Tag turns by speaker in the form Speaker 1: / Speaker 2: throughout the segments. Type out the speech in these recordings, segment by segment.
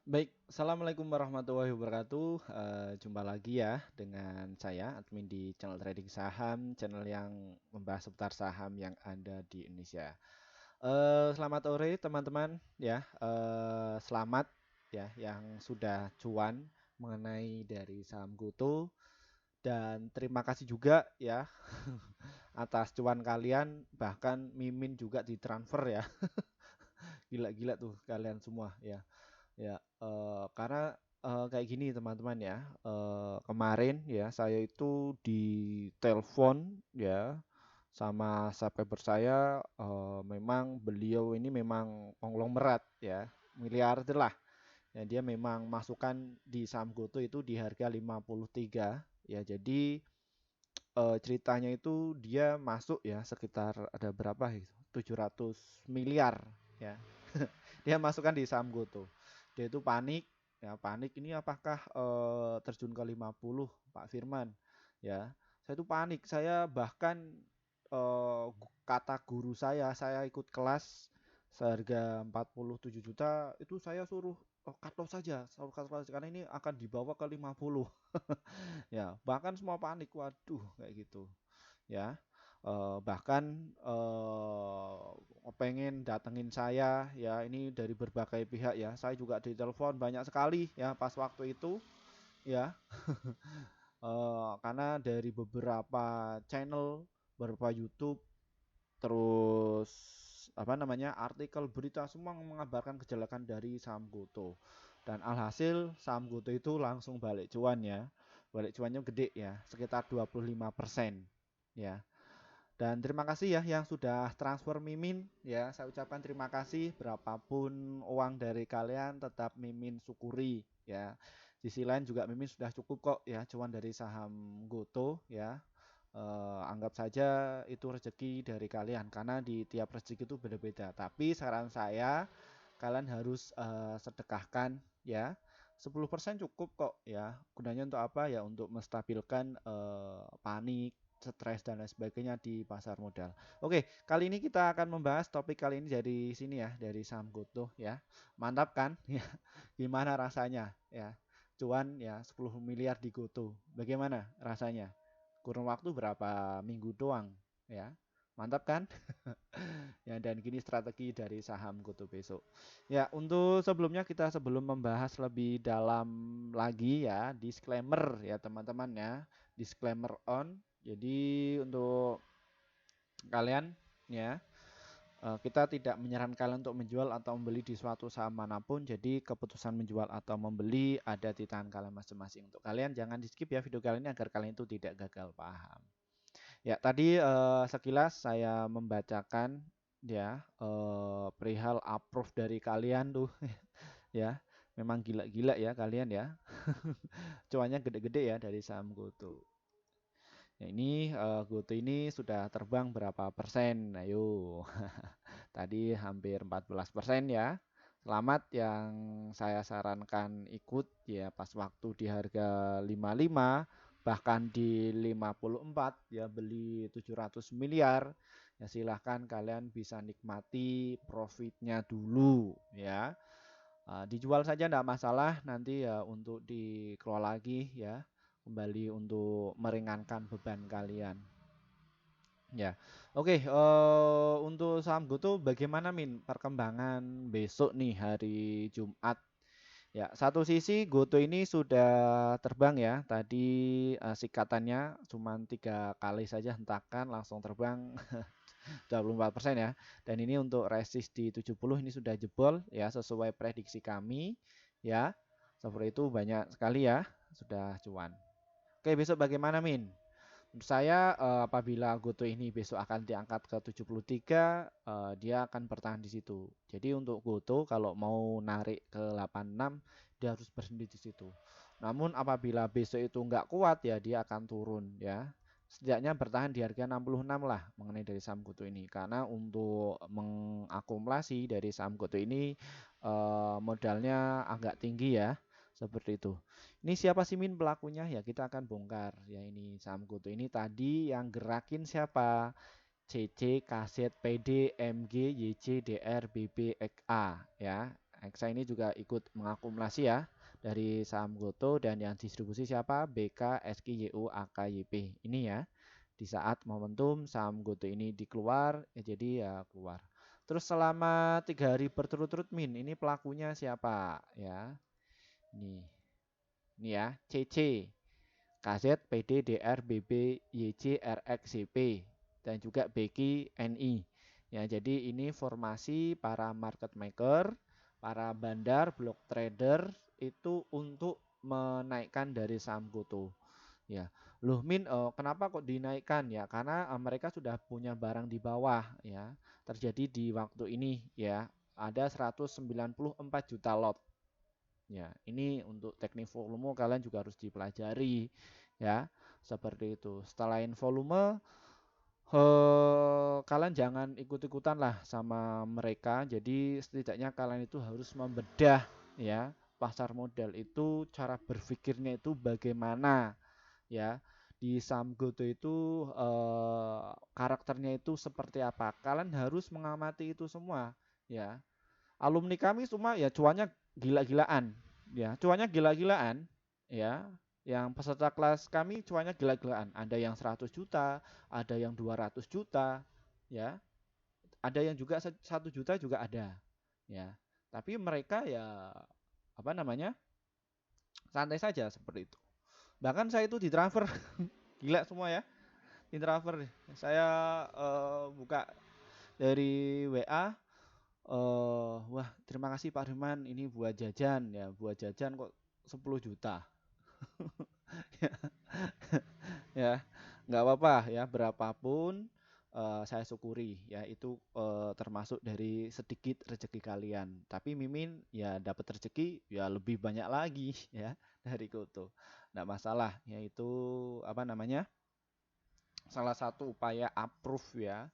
Speaker 1: Baik, Assalamualaikum warahmatullahi wabarakatuh. Jumpa lagi ya dengan saya, admin di channel Trading Saham, channel yang membahas seputar saham yang ada di Indonesia. Selamat sore teman-teman ya. Selamat ya yang sudah cuan mengenai dari saham GoTo dan terima kasih juga ya atas cuan kalian, bahkan Mimin juga ditransfer ya. Gila-gila tuh kalian semua ya. Ya, karena kayak gini teman-teman ya. Kemarin ya saya itu ditelepon ya sama subscriber saya. Memang beliau ini memang konglomerat ya, miliarder lah. Ya, dia memang masukkan di saham GoTo itu di harga 53 ya. Jadi ceritanya itu dia masuk ya sekitar ada berapa itu? 700 miliar ya. Dia masukkan di saham GoTo. Dia itu panik, ya panik ini apakah terjun ke 50 Pak Firman? Ya, saya itu panik. Saya bahkan kata guru saya ikut kelas seharga 47 juta itu saya suruh cut loss saja, cut loss karena ini akan dibawa ke 50. Ya, bahkan semua panik, waduh kayak gitu. Ya, bahkan pengen datengin saya ya ini dari berbagai pihak ya. Saya juga ditelepon banyak sekali ya pas waktu itu ya. Karena dari beberapa channel, beberapa YouTube, terus apa namanya artikel berita semua mengabarkan kejelekan dari saham GoTo. Dan alhasil saham GoTo itu langsung balik cuan ya. Balik cuannya gede ya, sekitar 25% ya. Dan terima kasih ya yang sudah transfer Mimin ya. Saya ucapkan terima kasih berapapun uang dari kalian tetap Mimin syukuri ya. Sisi lain juga Mimin sudah cukup kok ya cuan dari saham GoTo ya. Anggap saja itu rezeki dari kalian karena di tiap rezeki itu beda-beda. Tapi saran saya kalian harus sedekahkan ya. 10% cukup kok ya. Gunanya untuk apa ya? Untuk menstabilkan panik, stres dan lain sebagainya di pasar modal. Oke, kali ini kita akan membahas topik kali ini dari sini ya, dari saham GoTo ya. Mantap kan? Ya. Gimana rasanya ya? Cuan ya 10 miliar di GoTo. Bagaimana rasanya? Kurun waktu berapa minggu doang ya. Mantap kan? Ya, dan gini strategi dari saham GoTo besok. Ya, untuk sebelumnya kita sebelum membahas lebih dalam lagi ya, disclaimer ya teman-teman ya. Disclaimer on. Jadi untuk kalian ya, kita tidak menyarankan kalian untuk menjual atau membeli di suatu saham manapun. Jadi keputusan menjual atau membeli ada di tangan kalian masing-masing. Untuk kalian jangan di skip ya video kali ini agar kalian itu tidak gagal paham. Ya, tadi sekilas saya membacakan ya perihal approve dari kalian tuh ya. Memang gila-gila ya kalian ya. Cuannya gede-gede ya dari saham GoTo. Ya, ini GoTo ini sudah terbang berapa persen? Ayo. Tadi hampir 14% ya. Selamat yang saya sarankan ikut ya pas waktu di harga 55 bahkan di 54 ya beli 700 miliar ya silahkan kalian bisa nikmati profitnya dulu ya. Dijual saja tidak masalah nanti ya untuk dikelola lagi ya kembali untuk meringankan beban kalian. Ya, oke. Untuk saham GoTo bagaimana Min perkembangan besok nih hari Jumat? Ya, satu sisi GoTo ini sudah terbang ya. Tadi sikatannya cuma 3 kali saja hentakan langsung terbang 24% ya. Dan ini untuk resist di 70 ini sudah jebol ya sesuai prediksi kami ya. Seperti itu banyak sekali ya sudah cuan. Oke, besok bagaimana Min? Menurut saya apabila GoTo ini besok akan diangkat ke 73, dia akan bertahan di situ. Jadi untuk GoTo kalau mau narik ke 86, dia harus berhenti di situ. Namun apabila besok itu nggak kuat ya dia akan turun ya. Setidaknya bertahan di harga 66 lah mengenai dari saham GoTo ini. Karena untuk mengakumulasi dari saham GoTo ini modalnya agak tinggi ya. Seperti itu. Ini siapa sih Min pelakunya? Ya kita akan bongkar. Ya ini saham GoTo ini tadi yang gerakin siapa? CC, KZ, PD, MG, YC, DR, BB, XA ya. Hexa ini juga ikut mengakumulasi ya dari saham Goto, dan yang distribusi siapa? BK, SKY, YU, AK, YP. Ini ya. Di saat momentum saham Goto ini dikeluar, ya jadi ya keluar. Terus selama 3 hari berturut-turut ini pelakunya siapa ya? Ini ya, CC, KZ, PD, DR, BB, YJ, RX, CP, dan juga BK, NI. Ya, jadi ini formasi para market maker, para bandar, block trader itu untuk menaikkan dari saham Goto. Ya, loh kenapa kok dinaikkan ya? Karena mereka sudah punya barang di bawah ya. Terjadi di waktu ini ya. Ada 194 juta lot. Ya, ini untuk teknik volume kalian juga harus dipelajari ya. Seperti itu. Selain volume, kalian jangan ikut-ikutan lah sama mereka. Jadi setidaknya kalian itu harus membedah ya pasar modal itu, cara berpikirnya itu bagaimana ya. Di saham Goto itu karakternya itu seperti apa. Kalian harus mengamati itu semua ya. Alumni kami semua ya cuannya gila-gilaan ya. Cuannya gila-gilaan ya. Yang peserta kelas kami cuannya gila-gilaan. Ada yang 100 juta, ada yang 200 juta ya. Ada yang juga 1 juta juga ada ya. Tapi mereka ya apa namanya? Santai saja seperti itu. Bahkan saya itu ditransfer gila semua ya. Introvert nih. Saya buka dari WA. Wah, terima kasih Pak Firman. Ini buat jajan ya, buat jajan kok 10 juta. Ya, ya, nggak apa-apa ya, berapapun saya syukuri ya, itu termasuk dari sedikit rezeki kalian. Tapi Mimin ya dapat rezeki ya lebih banyak lagi ya dari Goto. Nggak masalah, yaitu apa namanya? Salah satu upaya approve ya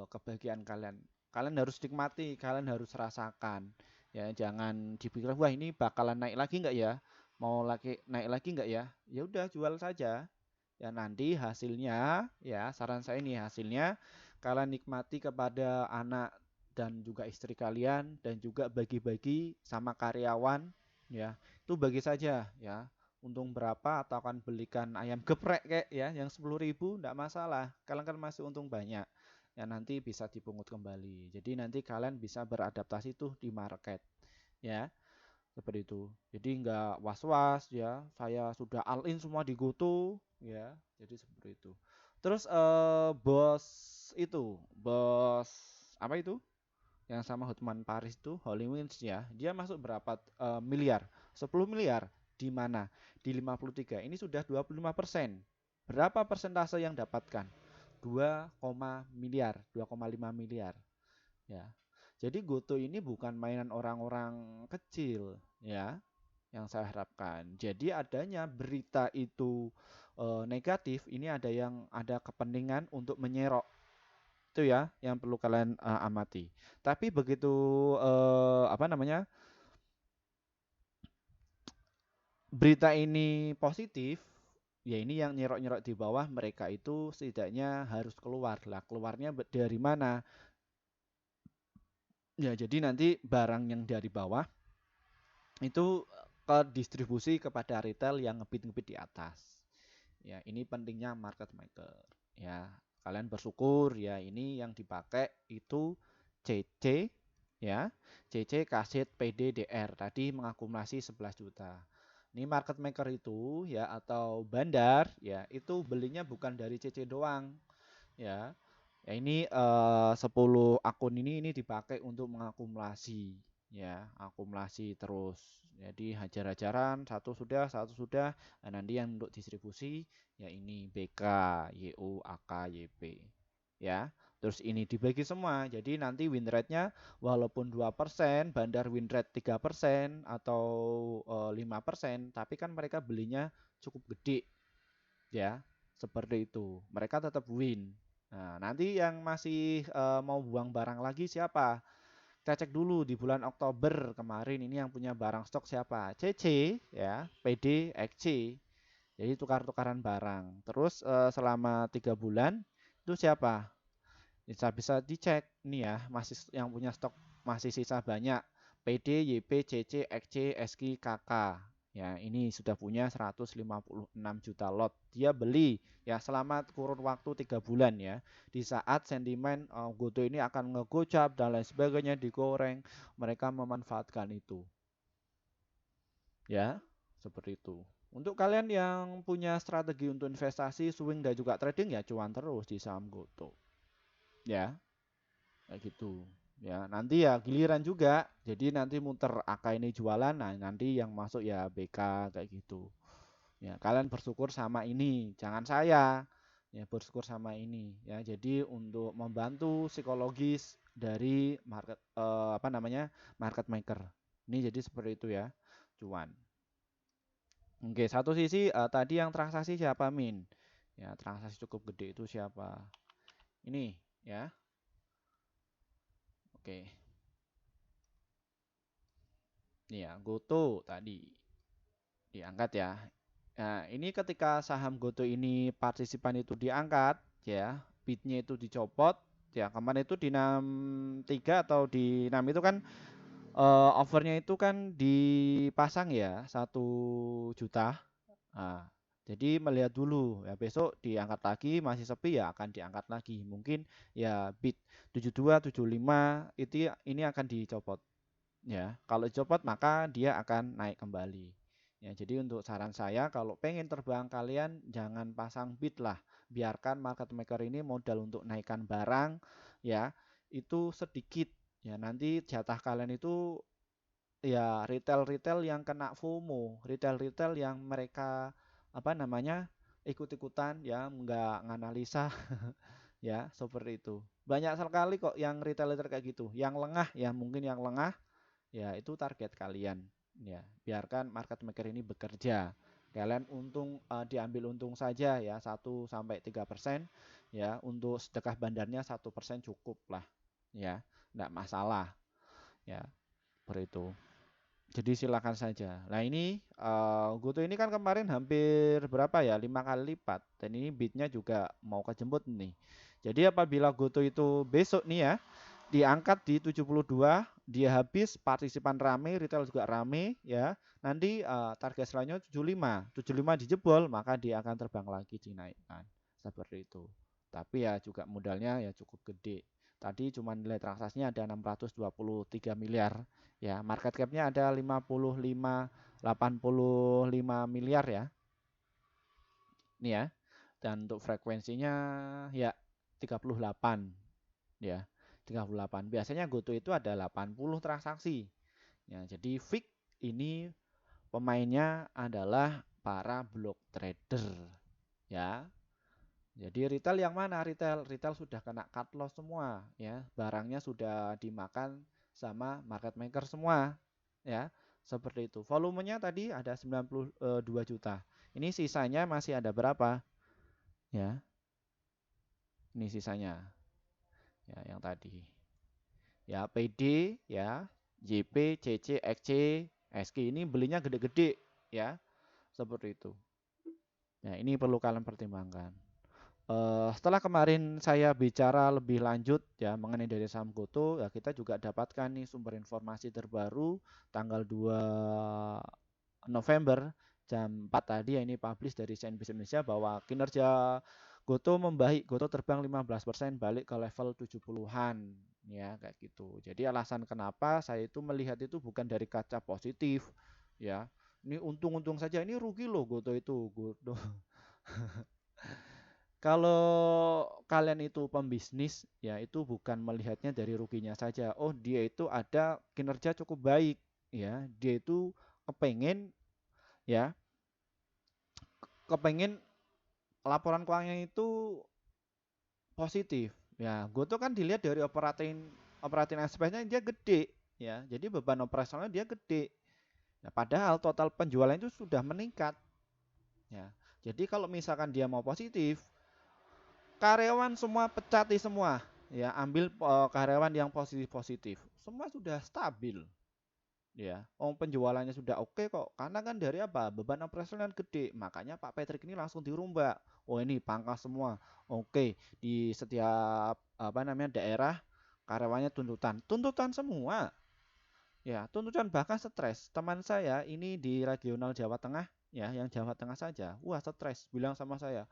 Speaker 1: kebahagiaan kalian. Kalian harus nikmati, kalian harus rasakan. Ya, jangan dipikir wah ini bakalan naik lagi nggak ya? Mau lagi naik lagi nggak ya? Ya udah jual saja. Ya nanti hasilnya ya saran saya nih hasilnya kalian nikmati kepada anak dan juga istri kalian dan juga bagi-bagi sama karyawan ya. Itu bagi saja ya. Untung berapa atau akan belikan ayam geprek kayak ya yang 10.000 enggak masalah. Kalian kan masih untung banyak. Ya nanti bisa dipungut kembali. Jadi nanti kalian bisa beradaptasi tuh di market ya. Seperti itu. Jadi enggak was-was ya. Saya sudah all in semua di GoTo ya. Jadi seperti itu. Terus bos apa itu? Yang sama Hotman Paris itu Holy Wings ya. Dia masuk berapa miliar? 10 miliar. Di mana? Di 53. Ini sudah 25%. Berapa persentase yang dapatkan? 2, miliar, 2,5 miliar. Ya. Jadi Goto ini bukan mainan orang-orang kecil ya, yang saya harapkan. Jadi adanya berita itu negatif, ini ada kepentingan untuk menyerok. Itu ya yang perlu kalian amati. Tapi begitu apa namanya? Berita ini positif, ya ini yang nyerok-nyerok di bawah mereka itu setidaknya harus keluar lah. Keluarnya dari mana? Ya, jadi nanti barang yang dari bawah itu ke distribusi kepada retail yang ngebit-ngebit di atas. Ya, ini pentingnya market maker. Ya, kalian bersyukur ya ini yang dipakai itu CC ya. CC, kaset, PD, DR tadi mengakumulasi 11 juta. Ini market maker itu ya atau bandar ya itu belinya bukan dari CC doang ya. Ya ini 10 akun ini dipakai untuk mengakumulasi ya, akumulasi terus. Jadi hajar-hajaran satu sudah, nah, nanti yang untuk distribusi ya ini BK, YU, AK, YP ya. Terus ini dibagi semua. Jadi nanti win rate-nya walaupun 2%, bandar win rate 3% atau 5%, tapi kan mereka belinya cukup gede ya. Seperti itu. Mereka tetap win. Nah, nanti yang masih mau buang barang lagi siapa? Kita cek dulu di bulan Oktober kemarin ini yang punya barang stok siapa? CC ya, PD, XC. Jadi tukar-tukaran barang. Terus selama 3 bulan itu siapa? Bisa bisa dicek nih ya, masih yang punya stok masih sisa banyak. PD, YP, CC, XC, SQ, KK. Ya, ini sudah punya 156 juta lot. Dia beli ya selama kurun waktu 3 bulan ya. Di saat sentimen GoTo ini akan ngegocap dan lain sebagainya digoreng, mereka memanfaatkan itu. Ya, seperti itu. Untuk kalian yang punya strategi untuk investasi, swing dan juga trading ya cuan terus di saham GoTo. Ya, kayak gitu. Ya, nanti ya giliran juga. Jadi nanti muter AK ini jualan, nah nanti yang masuk ya BK kayak gitu. Ya, kalian bersyukur sama ini, jangan saya. Ya, bersyukur sama ini. Ya, jadi untuk membantu psikologis dari apa namanya? Market maker. Ini jadi seperti itu ya, cuan. Oke, satu sisi tadi yang transaksi siapa Min? Ya, transaksi cukup gede itu siapa? Ini ya. Oke. Nih ya, GoTo tadi diangkat ya. Nah, ini ketika saham GoTo ini partisipan itu diangkat ya, bidnya itu dicopot ya. Kemarin itu di 63 atau di 6 itu kan overnya itu kan dipasang ya 1 juta. Nah, jadi melihat dulu ya besok diangkat lagi masih sepi ya akan diangkat lagi. Mungkin ya bid 72, 75 itu ini akan dicopot. Ya, kalau dicopot maka dia akan naik kembali. Ya, jadi untuk saran saya kalau pengen terbang kalian jangan pasang bid lah. Biarkan market maker ini modal untuk naikkan barang ya, itu sedikit. Ya, nanti jatah kalian itu ya retail-retail yang kena FOMO, retail-retail yang mereka apa namanya ikut-ikutan ya nggak nganalisa ya seperti itu. Banyak sekali kok yang retail-retail kayak gitu, yang lengah ya mungkin yang lengah ya itu target kalian ya biarkan market maker ini bekerja kalian untung diambil untung saja ya 1 sampai 3% ya untuk sedekah bandarnya 1% cukup lah ya enggak masalah ya seperti itu jadi silakan saja nah ini GoTo ini kan kemarin hampir berapa ya 5 kali lipat dan ini bidnya juga mau kejemput nih jadi apabila GoTo itu besok nih ya diangkat di 72 dia habis partisipan rame retail juga rame ya nanti target selanjutnya 75 dijebol maka dia akan terbang lagi dinaikkan seperti itu tapi ya juga modalnya ya cukup gede tadi cuma nilai transaksinya ada 623 miliar ya market capnya ada 85 miliar ya ini ya dan untuk frekuensinya ya 38 ya 38. Biasanya GoTo itu ada 80 transaksi. Ya, jadi fix ini pemainnya adalah para block trader. Ya. Jadi retail yang mana? Retail sudah kena cut loss semua, ya. Barangnya sudah dimakan sama market maker semua, ya. Seperti itu. Volumenya tadi ada 92 juta. Ini sisanya masih ada berapa? Ya. Ini sisanya. Ya, yang tadi. Ya PD ya JP CC XC SK ini belinya gede-gede ya seperti itu ya ini perlu kalian pertimbangkan setelah kemarin saya bicara lebih lanjut ya mengenai dari saham GoTo ya kita juga dapatkan nih sumber informasi terbaru tanggal 2 November jam 4 tadi ya ini publish dari CNBC Indonesia bahwa kinerja GoTo membaik, GoTo terbang 15% balik ke level 70-an ya kayak gitu. Jadi alasan kenapa saya itu melihat itu bukan dari kaca positif ya. Ini untung-untung saja ini rugi loh GoTo itu. GoTo. Kalau kalian itu pembisnis ya itu bukan melihatnya dari ruginya saja. Oh, dia itu ada kinerja cukup baik ya. Dia itu kepengen ya, kepengen laporan keuangannya itu positif. Ya, gue tuh kan dilihat dari operating expense-nya dia gede ya. Jadi beban operasionalnya dia gede. Ya, padahal total penjualan itu sudah meningkat. Ya. Jadi kalau misalkan dia mau positif, karyawan semua pecati semua. Ya, ambil karyawan yang positif-positif. Semua sudah stabil. Ya, penjualannya sudah oke kok. Karena kan dari apa? Beban operasional kan gede. Makanya Pak Patrick ini langsung dirombak. Oh ini pangkas semua. Oke, di setiap apa namanya daerah karyawannya tuntutan. Tuntutan semua. Ya, tuntutan bahkan stres. Teman saya ini di regional Jawa Tengah, ya, yang Jawa Tengah saja. Wah, stres. Bilang sama saya,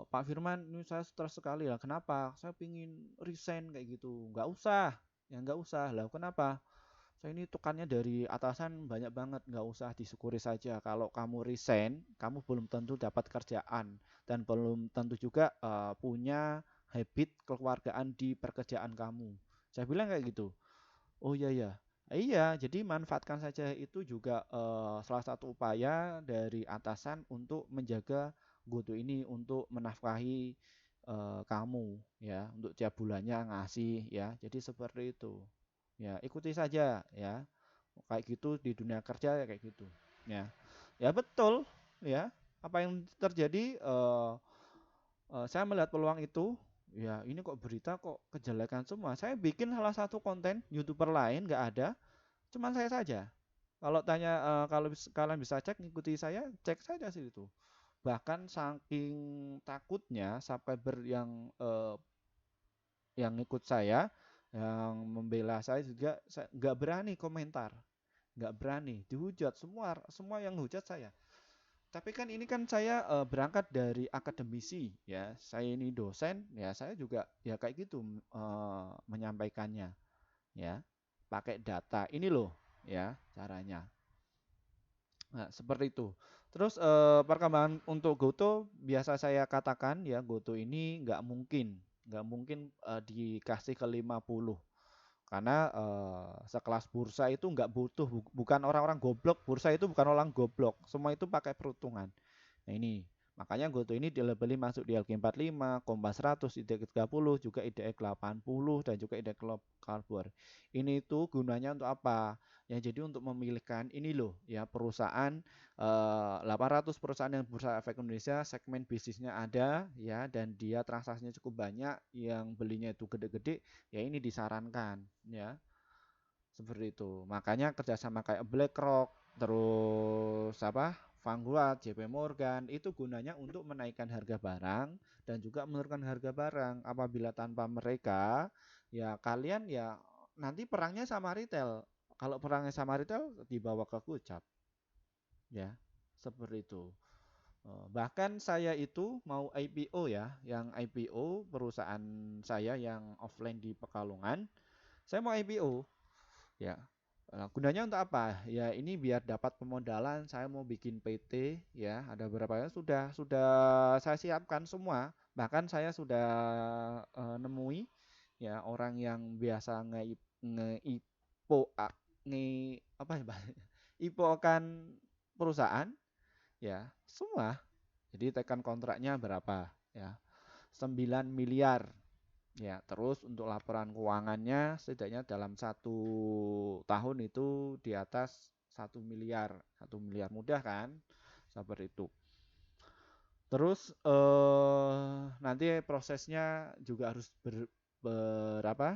Speaker 1: Pak Firman, ini saya stres sekali lah. Kenapa? Saya pingin resign kayak gitu. Nggak usah. Ya, nggak usah. Lah, kenapa? Saya ini tukannya dari atasan banyak banget. Nggak usah, disyukuri saja. Kalau kamu resign, kamu belum tentu dapat kerjaan. Dan belum tentu juga punya habit kekeluargaan di pekerjaan kamu. Saya bilang kayak gitu. Oh iya ya. Iya, jadi manfaatkan saja itu juga salah satu upaya dari atasan untuk menjaga Goto ini untuk menafkahi kamu ya, untuk tiap bulannya ngasih ya. Jadi seperti itu. Ya, ikuti saja ya. Kayak gitu di dunia kerja ya kayak gitu. Ya. Ya betul ya. Apa yang terjadi saya melihat peluang itu, ya ini kok berita kok kejelekan semua. Saya bikin salah satu konten YouTuber lain nggak ada, cuman saya saja. Kalau tanya kalau kalian bisa cek ngikuti saya, cek saja sih itu. Bahkan saking takutnya subscriber yang ikut saya, yang membela saya juga saya nggak berani komentar, nggak berani dihujat semua semua yang hujat saya. Tapi kan ini kan saya berangkat dari akademisi ya, saya ini dosen ya, saya juga ya kayak gitu menyampaikannya ya, pakai data ini loh ya caranya. Nah, seperti itu. Terus perkembangan untuk Goto biasa saya katakan ya, Goto ini nggak mungkin dikasih ke 50 karena sekelas bursa itu nggak butuh bukan orang-orang goblok, bursa itu bukan orang goblok, semua itu pakai perhitungan. Nah ini, makanya Goto ini dilabeli masuk di LG45, Kompas 100, IDX 30, juga IDX 80, dan juga IDX Kalbar. Ini itu gunanya untuk apa? Ya jadi untuk memilihkan ini loh ya perusahaan 800 perusahaan yang Bursa Efek Indonesia segmen bisnisnya ada ya dan dia transaksinya cukup banyak yang belinya itu gede-gede ya ini disarankan ya seperti itu. Makanya kerjasama kayak BlackRock, terus apa, Vanguard, JP Morgan itu gunanya untuk menaikkan harga barang dan juga menurunkan harga barang. Apabila tanpa mereka, ya kalian ya nanti perangnya sama retail. Kalau perangnya sama retail dibawa ke Gocap, ya seperti itu. Bahkan saya itu mau IPO ya, yang IPO perusahaan saya yang offline di Pekalongan, saya mau IPO. Ya, gunanya untuk apa? Ya ini biar dapat pemodalan, saya mau bikin PT ya, ada beberapa yang sudah saya siapkan semua. Bahkan saya sudah nemui ya orang yang biasa ngeipo nge apa ya, Pak? Ipokan perusahaan ya, semua. Jadi tekan kontraknya berapa ya? 9 miliar. Ya, terus untuk laporan keuangannya setidaknya dalam 1 tahun itu di atas 1 miliar, 1 miliar mudah kan? Seperti itu. Terus nanti prosesnya juga harus berapa?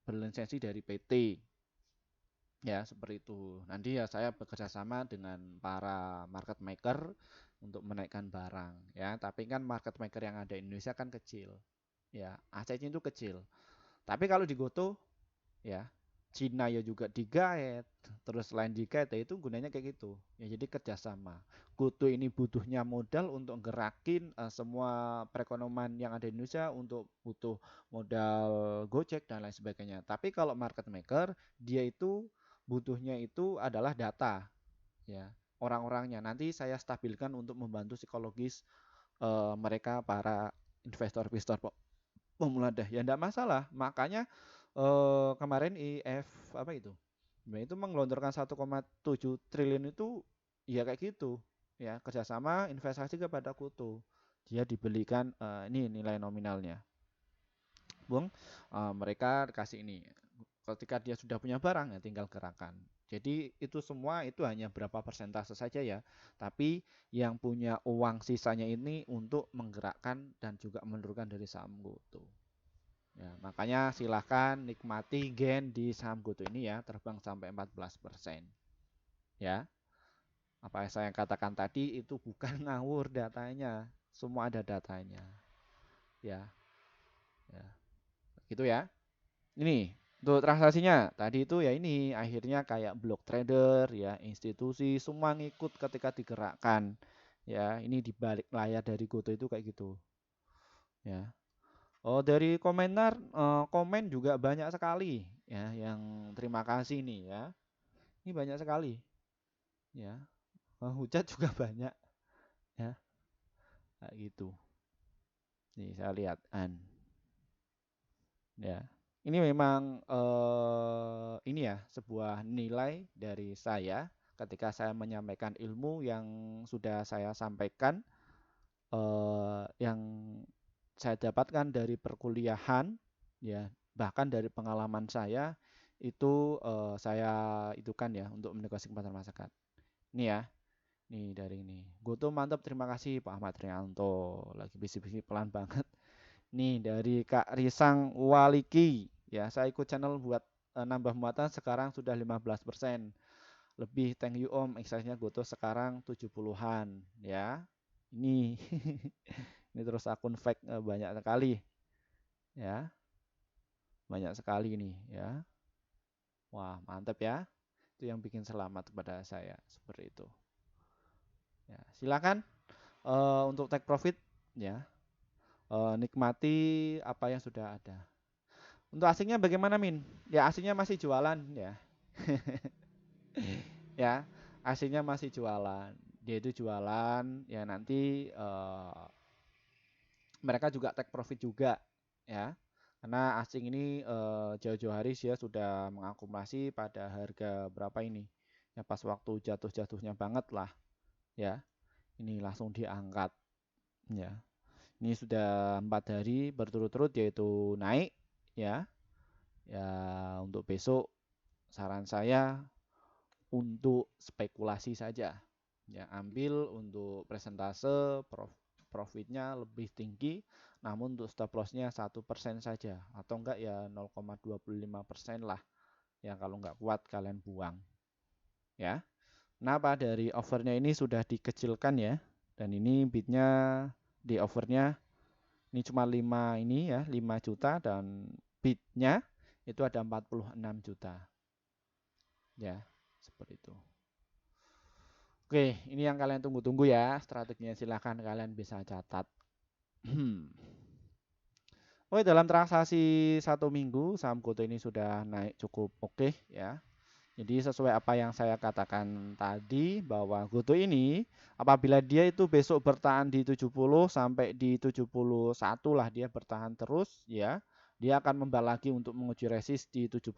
Speaker 1: Berlisensi dari PT. Ya, seperti itu. Nanti ya saya bekerja sama dengan para market maker untuk menaikkan barang ya. Tapi kan market maker yang ada di Indonesia kan kecil. Ya, AC-nya itu kecil. Tapi kalau di Goto ya Cina ya juga digaet terus selain digaet ya itu gunanya kayak gitu ya jadi kerjasama Goto ini butuhnya modal untuk gerakin semua perekonomian yang ada di Indonesia untuk butuh modal Gojek dan lain sebagainya tapi kalau market maker dia itu butuhnya itu adalah data ya orang-orangnya nanti saya stabilkan untuk membantu psikologis mereka para investor-investor pemula dah ya enggak masalah makanya kemarin IF apa itu nah itu menggelontorkan 1,7 triliun itu ya kayak gitu ya kerjasama investasi kepada kutu dia dibelikan ini nilai nominalnya bung mereka kasih ini ketika dia sudah punya barang ya tinggal gerakan jadi itu semua itu hanya berapa persentase saja ya tapi yang punya uang sisanya ini untuk menggerakkan dan juga menurunkan dari saham GoTo. Ya, makanya silahkan nikmati gain di saham GoTo ini ya, terbang sampai 14%. Ya, apa yang saya katakan tadi itu bukan ngawur datanya, semua ada datanya. Ya, ya, gitu ya. Ini. Untuk transaksinya tadi itu ya ini akhirnya kayak block trader ya, institusi semua ngikut ketika digerakkan. Ya, ini di balik layar dari Goto itu kayak gitu ya. Oh, dari komentar komen juga banyak sekali ya yang terima kasih nih ya. Ini banyak sekali ya. Hujat juga banyak ya. Kayak gitu. Nih saya lihat ya. Ini memang ini ya sebuah nilai dari saya ketika saya menyampaikan ilmu yang sudah saya sampaikan yang saya dapatkan dari perkuliahan ya bahkan dari pengalaman saya itu saya itu kan ya untuk menegasikan pasar masyarakat. Ini ya, nih dari ini. Goto mantap, terima kasih Pak Ahmad Rianto. Lagi bisik-bisik pelan banget. Nih dari Kak Risang Waliki. Ya, saya ikut channel buat nambah muatan sekarang sudah 15%. Lebih thank you Om, exercise-nya Goto sekarang 70-an ya. Ini ini terus akun fake banyak sekali ya. Banyak sekali ini ya. Wah, mantap ya. Itu yang bikin selamat kepada saya seperti itu. Ya, silakan untuk take profit ya. Nikmati apa yang sudah ada. Untuk asingnya bagaimana Min? Ya asingnya masih jualan ya. Ya, asingnya masih jualan. Dia itu jualan ya nanti mereka juga take profit juga ya. Karena asing ini jauh-jauh hari dia sudah mengakumulasi pada harga berapa ini? Ya pas waktu jatuh-jatuhnya banget lah ya. Ini langsung diangkat ya. Ini sudah 4 hari berturut-turut yaitu naik ya. Ya untuk besok saran saya untuk spekulasi saja. Ya ambil untuk presentase profitnya lebih tinggi, namun untuk stop lossnya 1% saja atau enggak ya 0,25% lah. Ya kalau enggak kuat kalian buang. Ya. Kenapa dari overnya ini sudah dikecilkan ya? Dan ini bidnya di overnya ini cuma 5 ini ya, 5 juta dan bidnya itu ada 46 juta. Ya, seperti itu. Oke, ini yang kalian tunggu-tunggu ya. Strateginya silahkan kalian bisa catat. Oke, dalam transaksi 1 minggu, saham Goto ini sudah naik cukup oke ya. Jadi sesuai apa yang saya katakan tadi bahwa Goto ini apabila dia itu besok bertahan di 70 sampai di 71 lah dia bertahan terus ya. Dia akan membalik lagi untuk menguji resist di 75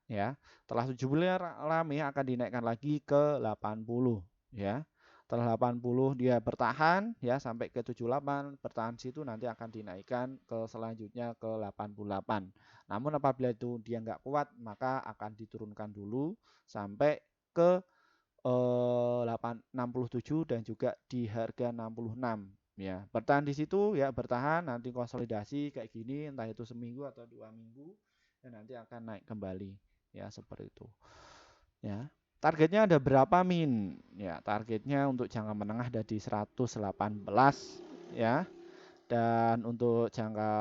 Speaker 1: ya. Setelah 75 rame akan dinaikkan lagi ke 80 ya. Setelah 80 dia bertahan ya sampai ke 78 bertahan situ nanti akan dinaikkan ke selanjutnya ke 88. Namun apabila itu dia nggak kuat, maka akan diturunkan dulu sampai ke 67 dan juga di harga 66 ya. Bertahan di situ ya, bertahan nanti konsolidasi kayak gini entah itu seminggu atau 2 minggu dan nanti akan naik kembali ya seperti itu. Ya. Targetnya ada berapa Min? Ya, targetnya untuk jangka menengah ada di 118 ya. Dan untuk jangka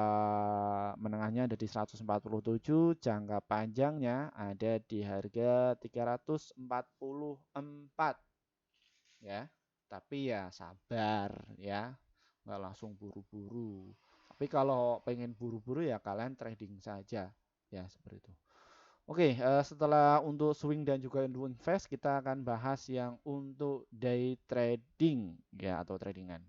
Speaker 1: menengahnya ada di 147, jangka panjangnya ada di harga 344 ya. Tapi ya sabar ya, nggak langsung buru-buru. Tapi kalau pengen buru-buru ya kalian trading saja ya seperti itu. Oke, setelah untuk swing dan juga untuk invest kita akan bahas yang untuk day trading ya atau tradingan.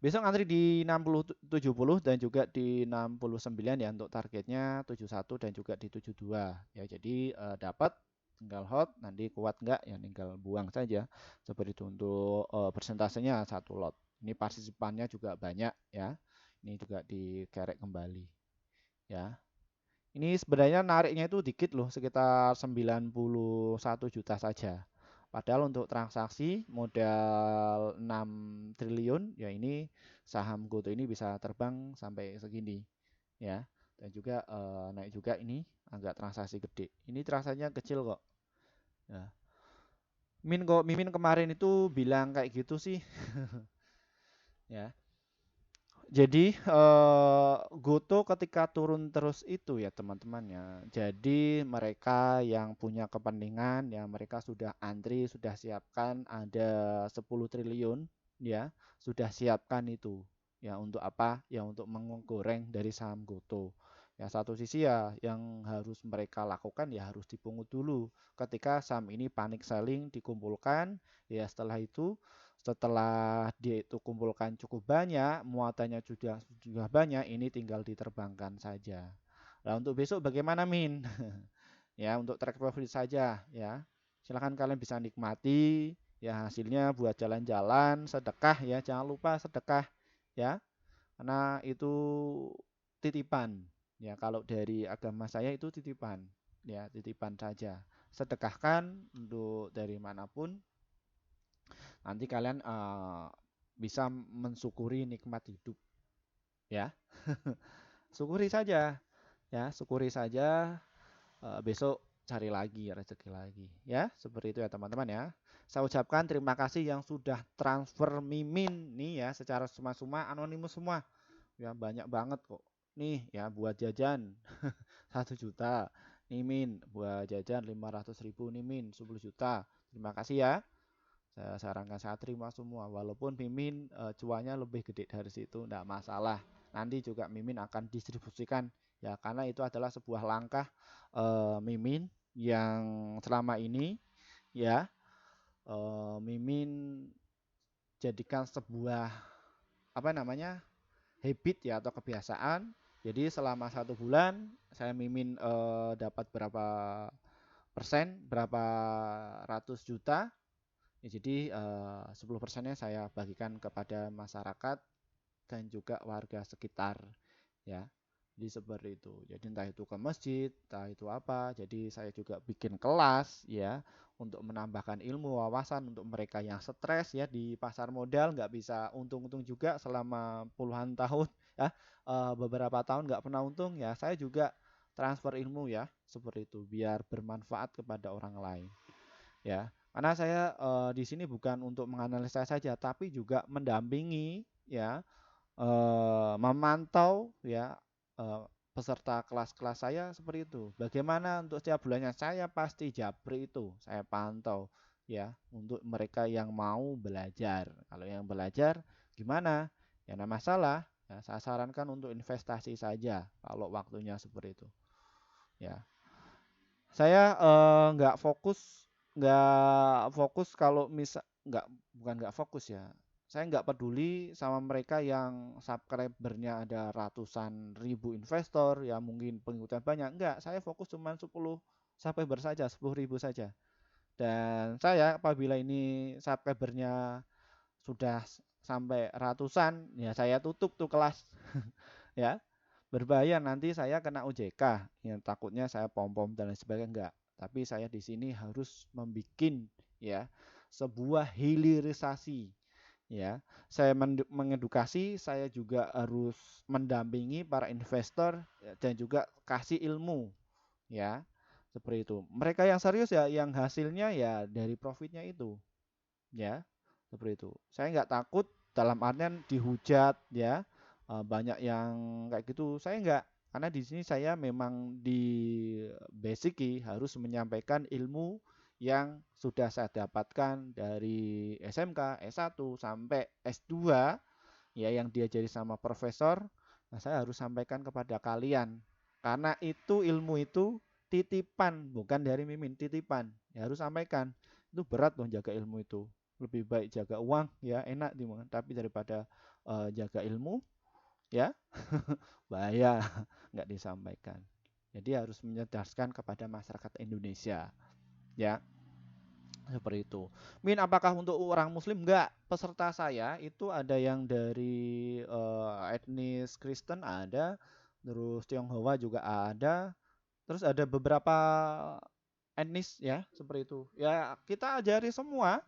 Speaker 1: Besok ngantri di 60 70 dan juga di 69 ya untuk targetnya 71 dan juga di 72 ya. Jadi dapat tinggal hot nanti kuat enggak ya tinggal buang saja. Seperti itu untuk persentasenya satu lot. Ini partisipannya juga banyak ya. Ini juga dikerek kembali ya. Ini sebenarnya nariknya itu dikit loh, sekitar 91 juta saja. Padahal untuk transaksi modal 6 triliun, ya ini saham Goto ini bisa terbang sampai segini, ya. Dan juga naik juga ini agak transaksi gede. Ini transaksinya kecil kok. Ya. Mimin kemarin itu bilang kayak gitu sih, ya. Jadi Goto ketika turun terus itu ya teman-teman ya. Jadi mereka yang punya kepentingan ya mereka sudah antri, sudah siapkan ada 10 triliun ya, sudah siapkan itu. Ya untuk apa? Ya untuk menggoreng dari saham Goto. Ya satu sisi ya yang harus mereka lakukan ya harus dipungut dulu. Ketika saham ini panic selling dikumpulkan, ya setelah dia itu kumpulkan cukup banyak, muatannya sudah banyak, ini tinggal diterbangkan saja. Nah, untuk besok bagaimana Min? Ya, untuk track profit saja ya. Silahkan kalian bisa nikmati ya hasilnya buat jalan-jalan, sedekah ya, jangan lupa sedekah ya. Karena itu titipan. Ya, kalau dari agama saya itu titipan. Ya, titipan saja. Sedekahkan untuk dari manapun nanti kalian bisa mensyukuri nikmat hidup ya. Syukuri saja ya, syukuri saja besok cari lagi rezeki lagi ya. Seperti itu ya teman-teman ya. Saya ucapkan terima kasih yang sudah transfer Mimin nih ya secara suma-suma anonimus semua. Ya banyak banget kok. Nih ya buat jajan 1 juta. Mimin buat jajan 500.000 nih Min 10 juta. Terima kasih ya. Saya sarankan saya terima semua walaupun Mimin cuannya lebih gede dari situ enggak masalah. Nanti juga Mimin akan distribusikan ya karena itu adalah sebuah langkah Mimin yang selama ini ya Mimin jadikan sebuah apa namanya habit ya atau kebiasaan. Jadi selama 1 bulan saya Mimin dapat berapa persen, berapa ratus juta. Ya, jadi 10%-nya saya bagikan kepada masyarakat dan juga warga sekitar ya. Jadi seperti itu. Jadi entah itu ke masjid, entah itu apa. Jadi saya juga bikin kelas ya untuk menambahkan ilmu wawasan untuk mereka yang stres ya di pasar modal nggak bisa untung-untung juga selama puluhan tahun ya. Beberapa tahun nggak pernah untung ya. Saya juga transfer ilmu ya seperti itu biar bermanfaat kepada orang lain ya. Karena saya di sini bukan untuk menganalisa saja, tapi juga mendampingi ya, memantau ya eh, peserta kelas-kelas saya seperti itu. Bagaimana untuk setiap bulannya saya pasti japri itu, saya pantau ya untuk mereka yang mau belajar. Kalau yang belajar gimana? Ya enggak masalah. Ya, saya sarankan untuk investasi saja kalau waktunya seperti itu. Ya, saya nggak fokus kalau misal nggak bukan nggak fokus ya. Saya nggak peduli sama mereka yang subscribernya ada ratusan ribu investor, ya mungkin pengikutnya banyak. Enggak, saya fokus cuma 10 subscriber saja, 10.000 saja. Dan saya apabila ini subscribernya sudah sampai ratusan, ya saya tutup tuh kelas. Ya, berbahaya nanti saya kena OJK. Yang takutnya saya pom-pom dan lain sebagainya enggak. Tapi saya di sini harus membuat ya sebuah hilirisasi ya. Saya mengedukasi, saya juga harus mendampingi para investor ya, dan juga kasih ilmu ya. Seperti itu. Mereka yang serius ya yang hasilnya ya dari profitnya itu ya. Seperti itu. Saya nggak takut dalam artian dihujat ya. Banyak yang kayak gitu. Saya nggak karena di sini saya memang di basic harus menyampaikan ilmu yang sudah saya dapatkan dari SMK, S1 sampai S2 ya yang diajari sama profesor. Nah, saya harus sampaikan kepada kalian karena itu ilmu itu titipan bukan dari Mimin, titipan. Ya harus sampaikan. Itu berat loh jaga ilmu itu. Lebih baik jaga uang ya enak dimana tapi daripada jaga ilmu ya bahaya nggak disampaikan. Jadi harus menyedaskan kepada masyarakat Indonesia ya seperti itu. Min, apakah untuk orang Muslim? Enggak. Peserta saya itu ada yang dari etnis Kristen ada, terus Tionghoa juga ada, terus ada beberapa etnis ya seperti itu. Ya kita ajari semua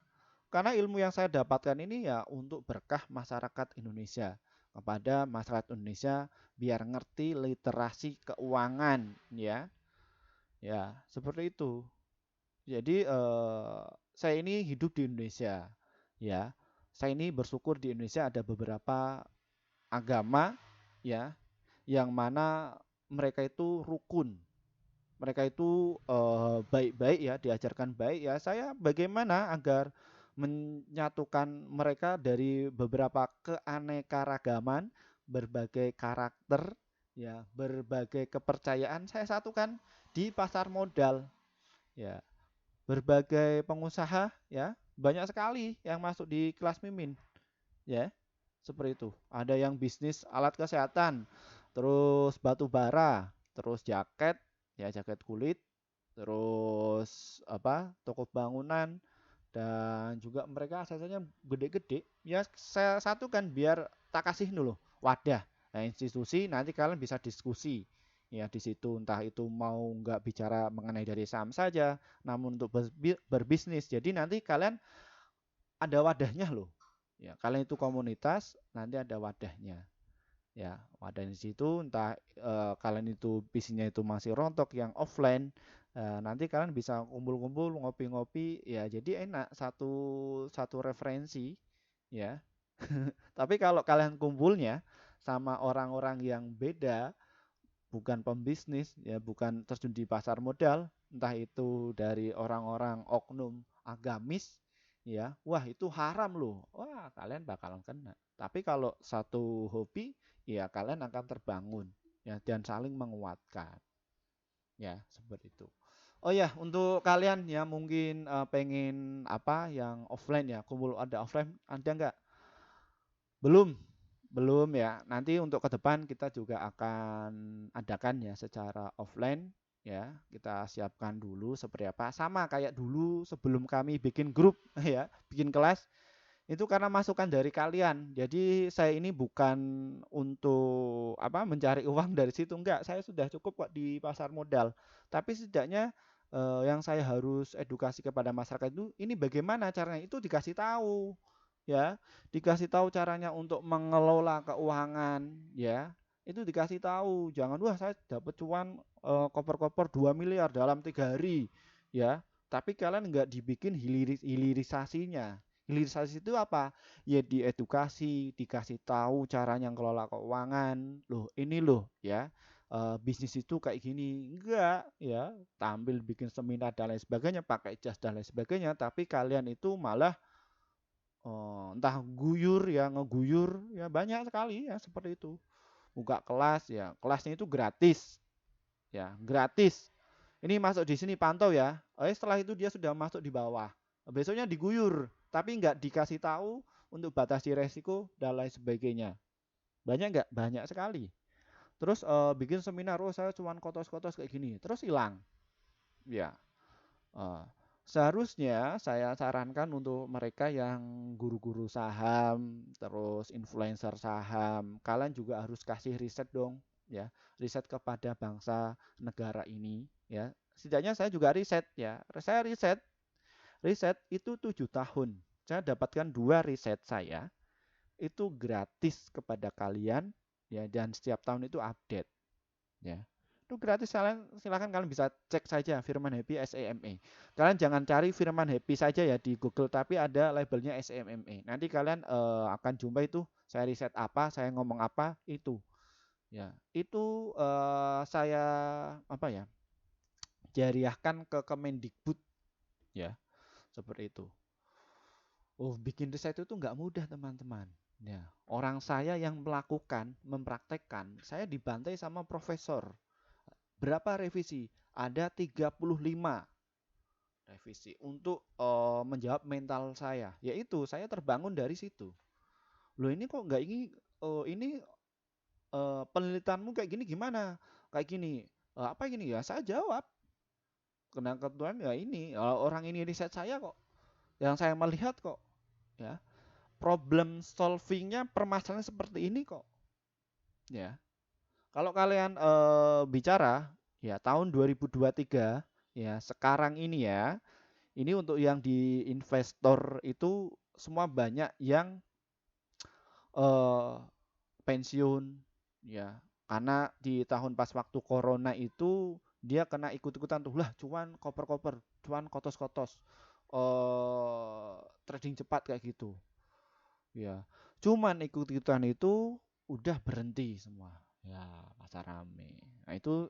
Speaker 1: karena ilmu yang saya dapatkan ini ya untuk berkah masyarakat Indonesia kepada masyarakat Indonesia biar ngerti literasi keuangan ya. Ya, seperti itu. Jadi saya ini hidup di Indonesia, ya. Saya ini bersyukur di Indonesia ada beberapa agama ya, yang mana mereka itu rukun, mereka itu baik-baik ya, diajarkan baik ya. Saya bagaimana agar menyatukan mereka dari beberapa keanekaragaman, berbagai karakter, ya, berbagai kepercayaan saya satukan di pasar modal, ya. Berbagai pengusaha ya, banyak sekali yang masuk di kelas Mimin, ya. Seperti itu. Ada yang bisnis alat kesehatan, terus batu bara, terus jaket, ya jaket kulit, terus apa? Toko bangunan dan juga mereka aksesnya gede-gede. Ya saya satukan biar tak kasih dulu wadah. Nah, institusi nanti kalian bisa diskusi ya di situ, entah itu mau nggak bicara mengenai dari saham saja, namun untuk berbisnis. Jadi nanti kalian ada wadahnya loh. Ya, kalian itu komunitas, nanti ada wadahnya. Ya, wadah di situ entah kalian itu bisnisnya itu masih rontok yang offline, nanti kalian bisa kumpul-kumpul, ngopi-ngopi, ya jadi enak satu satu referensi, ya. Tapi kalau kalian kumpulnya sama orang-orang yang beda, bukan pembisnis, ya bukan terjun di pasar modal, entah itu dari orang-orang oknum agamis, ya, wah itu haram loh, wah kalian bakalan kena. Tapi kalau satu hobi, ya kalian akan terbangun, ya dan saling menguatkan, ya seperti itu. Oh ya, untuk kalian ya mungkin pengen apa yang offline ya, kumpul ada offline, ada nggak? Belum, belum ya. Nanti untuk ke depan kita juga akan adakan ya secara offline ya. Kita siapkan dulu seperti apa. Sama kayak dulu sebelum kami bikin grup ya, bikin kelas itu karena masukan dari kalian. Jadi saya ini bukan untuk apa mencari uang dari situ enggak. Saya sudah cukup kok di pasar modal. Tapi setidaknya yang saya harus edukasi kepada masyarakat itu ini bagaimana caranya itu dikasih tahu ya, dikasih tahu caranya untuk mengelola keuangan ya. Itu dikasih tahu, jangan wah saya dapat cuan koper-koper 2 miliar dalam 3 hari ya. Tapi kalian nggak dibikin hilirisasinya. Hilirisasi itu apa? Ya diedukasi, dikasih tahu caranya ngelola keuangan. Loh, ini loh ya. Bisnis itu kayak gini. Enggak, ya. Tampil bikin seminar dan lain sebagainya, pakai jas dan lain sebagainya, tapi kalian itu malah entah guyur ya, ngeguyur ya banyak sekali ya seperti itu. Buka kelas ya, kelasnya itu gratis. Ya, gratis. Ini masuk di sini pantau ya. Setelah itu dia sudah masuk di bawah. Besoknya diguyur, tapi nggak dikasih tahu untuk batasi resiko dan lain sebagainya. Banyak nggak? Banyak sekali. Terus bikin seminar, oh saya cuma kotos-kotos kayak gini, terus hilang. Ya, eh, seharusnya saya sarankan untuk mereka yang guru-guru saham, terus influencer saham, kalian juga harus kasih riset dong, ya, riset kepada bangsa negara ini, ya. Setidaknya saya juga riset, ya. Saya riset, riset itu 7 tahun. Saya dapatkan 2 riset saya itu gratis kepada kalian, ya, dan setiap tahun itu update, ya. Itu gratis, kalian silakan kalian bisa cek saja Firman Happy SEME. Kalian jangan cari Firman Happy saja ya di Google, tapi ada labelnya SEME. Nanti kalian akan jumpa itu saya riset apa, saya ngomong apa itu. Ya, itu saya apa ya? Jariahkan ke Kemendikbud ya, seperti itu. Oh, bikin riset itu nggak mudah, teman-teman. Ya, orang saya yang melakukan, mempraktekkan, saya dibantai sama profesor. Berapa revisi? Ada 35 revisi untuk menjawab mental saya. Yaitu saya terbangun dari situ. Loh ini kok nggak ini penelitianmu kayak gini gimana? Kayak gini. Apa gini ya? Saya jawab. Kena kebetulan ya ini orang ini riset saya kok. Yang saya melihat kok, ya. Problem solvingnya permasalahan seperti ini kok. Ya. Kalau kalian bicara ya tahun 2023 ya sekarang ini ya, ini untuk yang di investor itu semua banyak yang eh, pensiun ya karena di tahun pas waktu corona itu dia kena ikut-ikutan tuh lah cuan koper-koper, cuan kotos-kotos, trading cepat kayak gitu ya. Cuman ikut-ikutan itu udah berhenti semua. Ya, pasar rame. Nah, itu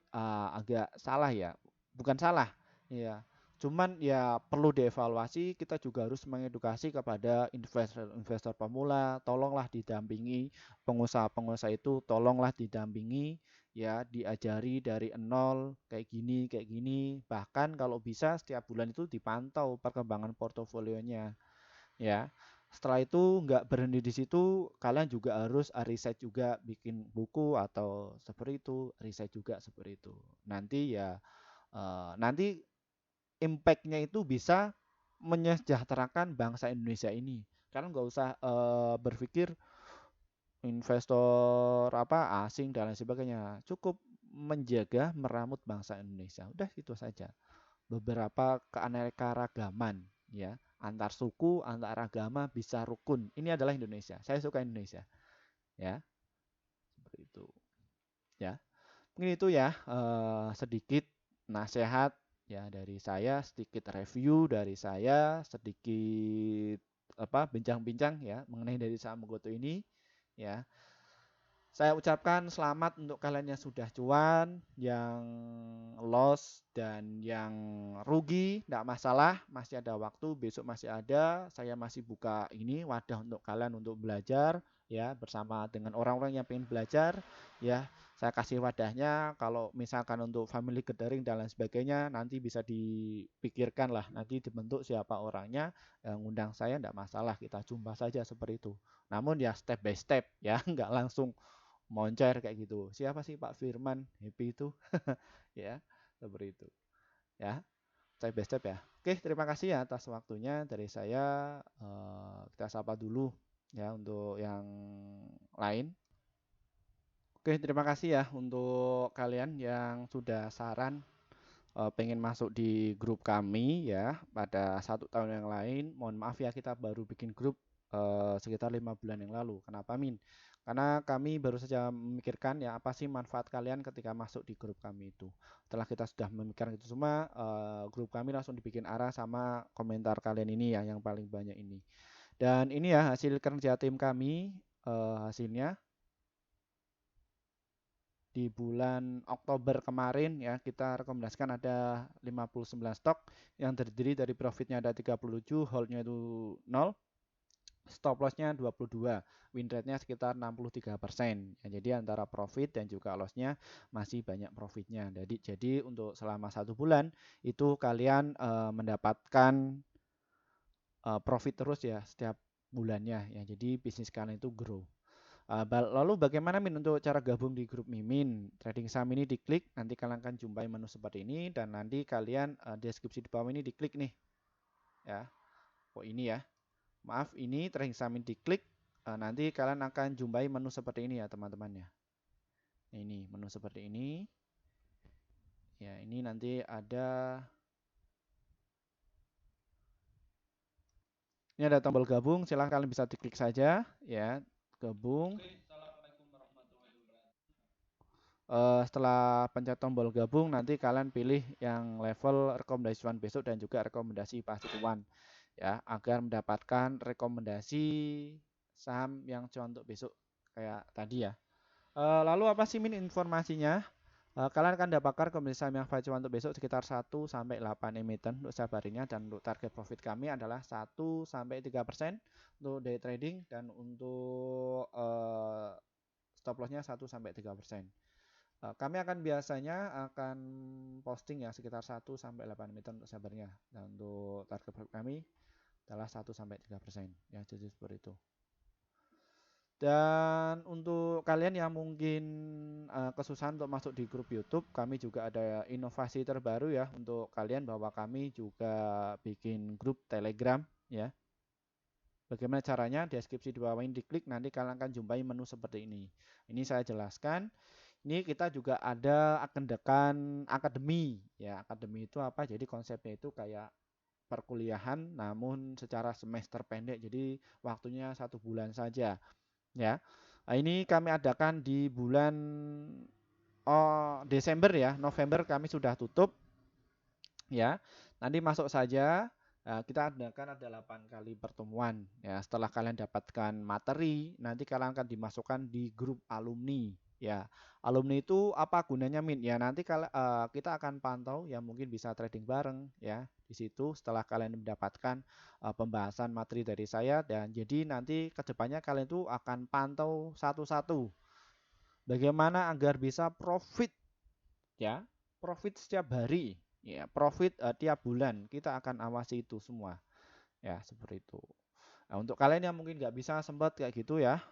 Speaker 1: agak salah ya. Bukan salah, ya. Cuman ya perlu dievaluasi, kita juga harus mengedukasi kepada investor-investor pemula, tolonglah didampingi pengusaha-pengusaha itu, tolonglah didampingi ya, diajari dari nol kayak gini. Bahkan kalau bisa setiap bulan itu dipantau perkembangan portofolionya ya. Setelah itu nggak berhenti di situ, kalian juga harus riset juga, bikin buku atau seperti itu, riset juga seperti itu. Nanti ya nanti impact-nya itu bisa menyejahterakan bangsa Indonesia ini. Kalian nggak usah berpikir investor apa asing dan lain sebagainya. Cukup menjaga meramut bangsa Indonesia. Udah itu saja. Beberapa keanekaragaman ya, antar suku, antar agama bisa rukun. Ini adalah Indonesia. Saya suka Indonesia. Ya, seperti itu. Ya. Mungkin itu ya sedikit nasihat ya dari saya, sedikit review dari saya, sedikit apa bincang-bincang ya mengenai dari saham Goto ini ya. Saya ucapkan selamat untuk kalian yang sudah cuan, yang loss dan yang rugi, tidak masalah, masih ada waktu, besok masih ada. Saya masih buka ini wadah untuk kalian untuk belajar ya bersama dengan orang-orang yang ingin belajar ya. Saya kasih wadahnya, kalau misalkan untuk family gathering dan lain sebagainya nanti bisa dipikirkan lah, nanti dibentuk siapa orangnya yang undang saya, tidak masalah, kita jumpa saja seperti itu. Namun ya step by step ya, nggak langsung moncer kayak gitu. Siapa sih Pak Firman Happy itu? Ya, seperti itu. Ya, step by step ya. Oke, terima kasih ya atas waktunya dari saya. Kita sapa dulu ya untuk yang lain. Oke, terima kasih ya untuk kalian yang sudah saran pengen masuk di grup kami ya pada 1 tahun yang lain. Mohon maaf ya kita baru bikin grup sekitar 5 bulan yang lalu. Kenapa Min? Karena kami baru saja memikirkan ya apa sih manfaat kalian ketika masuk di grup kami itu. Setelah kita sudah memikirkan itu semua, grup kami langsung dibikin arah sama komentar kalian ini ya yang paling banyak ini. Dan ini ya hasil kerja tim kami hasilnya di bulan Oktober kemarin ya kita rekomendasikan ada 59 stok yang terdiri dari profitnya ada 37, holdnya itu 0, stop lossnya 22, win rate-nya sekitar 63%. Ya, jadi antara profit dan juga loss-nya masih banyak profitnya. Jadi untuk selama 1 bulan itu kalian mendapatkan profit terus ya setiap bulannya ya. Jadi bisnis kalian itu grow. Lalu bagaimana Min untuk cara gabung di grup Mimin? Trading saham ini diklik, nanti kalian akan jumpai menu seperti ini dan nanti kalian deskripsi di bawah ini diklik nih. Ya. Oh ini ya. Maaf, ini trading saham ini diklik, nanti kalian akan jumpai menu seperti ini ya teman-teman ya. Ini menu seperti ini. Ya, ini nanti ada tombol gabung, silahkan kalian bisa diklik saja ya, gabung. Setelah pencet tombol gabung nanti kalian pilih yang level rekomendasi cuan besok dan juga rekomendasi pasti cuan ya agar mendapatkan rekomendasi saham yang cuan untuk besok kayak tadi ya. Lalu apa sih Min informasinya? Kalian akan dapatkan rekomendasi saham yang cuan untuk besok sekitar 1 sampai 8 emiten untuk setiap harinya dan untuk target profit kami adalah 1 sampai 3% untuk day trading dan untuk stop loss-nya 1 sampai 3%. Kami akan biasanya akan posting ya sekitar 1 sampai 8 emiten untuk sabarnya. Dan untuk target profit kami adalah 1 sampai 3%. Ya, jadi seperti itu. Dan untuk kalian yang mungkin kesusahan untuk masuk di grup YouTube, kami juga ada inovasi terbaru ya untuk kalian bahwa kami juga bikin grup Telegram ya. Bagaimana caranya? Deskripsi di bawah ini diklik, nanti kalian akan jumpai menu seperti ini. Ini saya jelaskan. Ini kita juga ada agendakan akademi. Ya, akademi itu apa? Jadi konsepnya itu kayak perkuliahan namun secara semester pendek. Jadi waktunya 1 bulan saja. Ya. Nah, ini kami adakan di bulan Desember ya. November kami sudah tutup. Ya. Nanti masuk saja Kita adakan ada 8 kali pertemuan ya. Setelah kalian dapatkan materi, nanti kalian akan dimasukkan di grup alumni ya. Alumni itu apa gunanya Min? Ya nanti kita akan pantau ya, mungkin bisa trading bareng ya di situ setelah kalian mendapatkan pembahasan materi dari saya, dan jadi nanti kedepannya kalian itu akan pantau satu-satu bagaimana agar bisa profit ya. Profit setiap hari ya, profit tiap bulan kita akan awasi itu semua. Ya, seperti itu. Nah, untuk kalian yang mungkin nggak bisa sempat kayak gitu ya,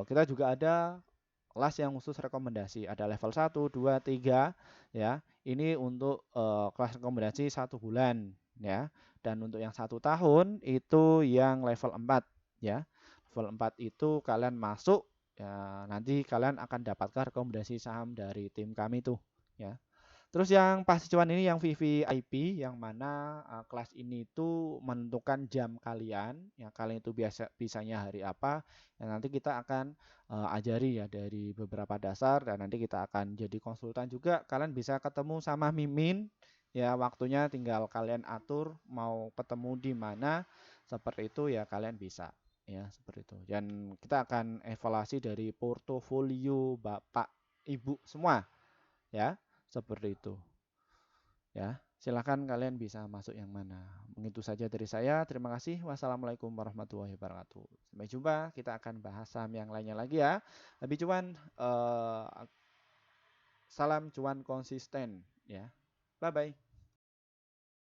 Speaker 1: kita juga ada kelas yang khusus rekomendasi. Ada level 1, 2, 3 ya. Ini untuk kelas rekomendasi 1 bulan ya. Dan untuk yang 1 tahun itu yang level 4 ya. Level 4 itu kalian masuk ya, nanti kalian akan dapatkan rekomendasi saham dari tim kami tuh ya. Terus yang pasti cuan ini yang VVIP, yang mana kelas ini itu menentukan jam kalian, yang kalian itu biasa bisanya hari apa, yang nanti kita akan ajari ya dari beberapa dasar, dan nanti kita akan jadi konsultan juga. Kalian bisa ketemu sama Mimin, ya waktunya tinggal kalian atur mau ketemu di mana, seperti itu ya kalian bisa. Ya seperti itu. Dan kita akan evaluasi dari portofolio Bapak Ibu semua ya. Seperti itu. Ya, silakan kalian bisa masuk yang mana. Begitu saja dari saya. Terima kasih. Wassalamualaikum warahmatullahi wabarakatuh. Sampai jumpa. Kita akan bahas saham yang lainnya lagi ya. Lebih cuan, salam cuan konsisten ya. Bye bye.